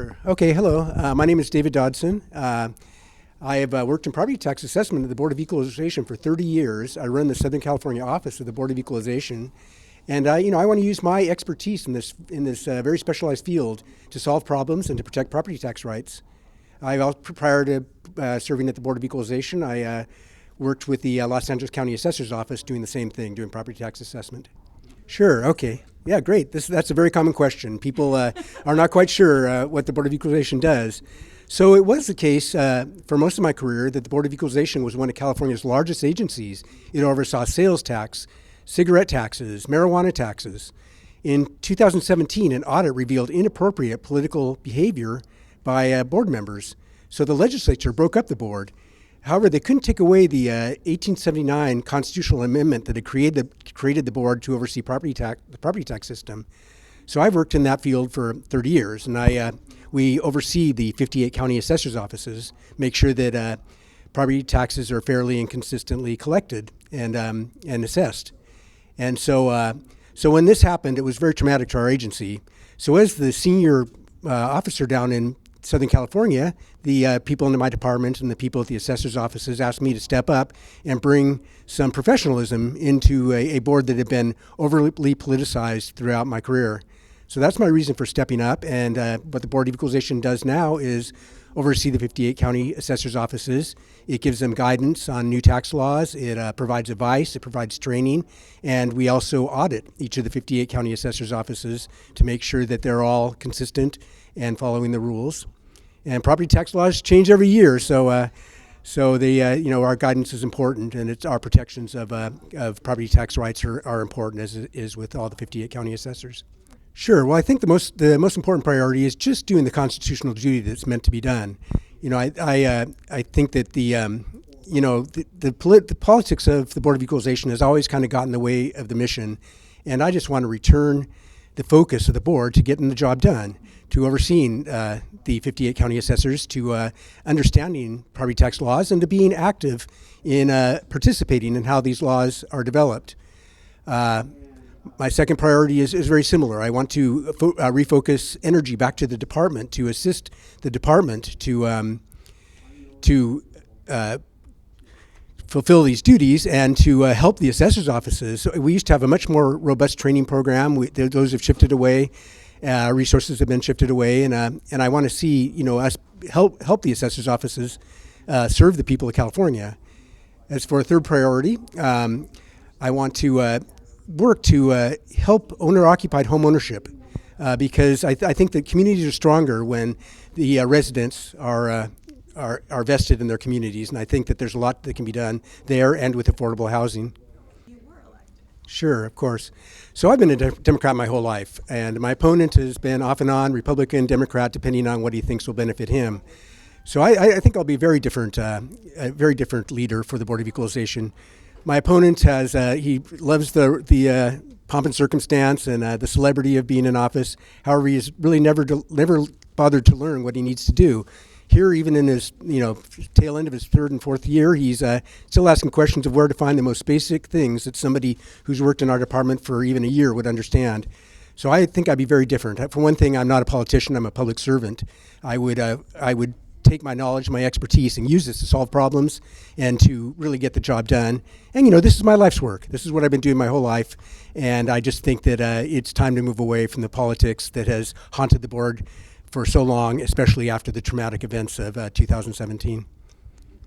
Sure. Okay, hello. My name is David Dodson. I have worked in property tax assessment at the Board of Equalization for 30 years. I run the Southern California office of the Board of Equalization. And I want to use my expertise in this very specialized field to solve problems and to protect property tax rights. Prior to serving at the Board of Equalization, I worked with the Los Angeles County Assessor's Office doing the same thing, doing property tax assessment. Sure, okay. Yeah, great. That's a very common question. People are not quite sure what the Board of Equalization does. So it was the case for most of my career that the Board of Equalization was one of California's largest agencies. It oversaw sales tax, cigarette taxes, marijuana taxes. In 2017, an audit revealed inappropriate political behavior by board members. So the legislature broke up the board. However, they couldn't take away the 1879 constitutional amendment that had created the board to oversee the property tax system. So I've worked in that field for 30 years, and we oversee the 58 county assessors' offices, make sure that property taxes are fairly and consistently collected and assessed. And so when this happened, it was very traumatic to our agency. So as the senior officer down in Southern California, the people in my department and the people at the assessor's offices asked me to step up and bring some professionalism into a board that had been overly politicized throughout my career. So that's my reason for stepping up. And what the Board of Equalization does now is oversee the 58 county assessor's offices. It gives them guidance on new tax laws. It provides advice. It provides training. And we also audit each of the 58 county assessor's offices to make sure that they're all consistent and following the rules. And property tax laws change every year, so our guidance is important, and our protections of property tax rights are important, as it is with all the 58 county assessors. Sure. Well, I think the most important priority is just doing the constitutional duty that's meant to be done. I think that the politics of the Board of Equalization has always kind of gotten in the way of the mission, and I just want to return the focus of the board to getting the job done, to overseeing the 58 county assessors, to understanding property tax laws, and to being active in participating in how these laws are developed. My second priority is very similar. I want to refocus energy back to the department, to assist the department to fulfill these duties and to help the assessor's offices. So we used to have a much more robust training program. Those have shifted away. Resources have been shifted away, and I want to see us help the assessor's offices serve the people of California. As for a third priority, I want to work to help owner-occupied home ownership because I think that communities are stronger when the residents are vested in their communities, and I think that there's a lot that can be done there and with affordable housing. You were elected. Sure, of course. So I've been a Democrat my whole life, and my opponent has been off and on Republican, Democrat, depending on what he thinks will benefit him. So I think I'll be a very different leader for the Board of Equalization. My opponent he loves the pomp and circumstance and the celebrity of being in office. However, he has really never bothered to learn what he needs to do. Here, even in his tail end of his third and fourth year, he's still asking questions of where to find the most basic things that somebody who's worked in our department for even a year would understand. So I think I'd be very different. For one thing, I'm not a politician. I'm a public servant. I would take my knowledge, my expertise, and use this to solve problems and to really get the job done. And this is my life's work. This is what I've been doing my whole life. And I just think that it's time to move away from the politics that has haunted the board for so long, especially after the traumatic events of 2017.